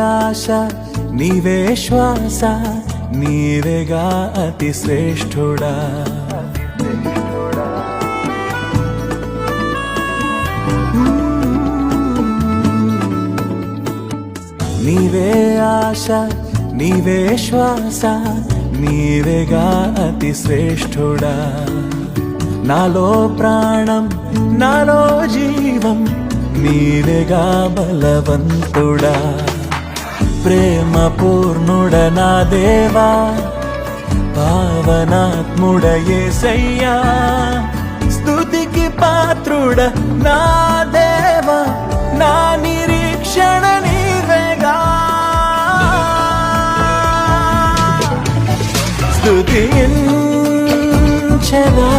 ఆశ నీవే శ్వాస నీవేగా అతి శ్రేష్ఠుడా నీవే ఆశ నీవే శ్వాస నీవేగా అతి శ్రేష్ఠుడా నాలో ప్రాణం నాలో జీవం నీవేగా బలవంతుడా ప్రేమ పూర్ణుడ నా దేవా పావనాత్ముడ యేసయ్యా స్తుతికి పాత్రుడ నా దేవా నా నిరీక్షణ నీవేగా స్తుతించెదా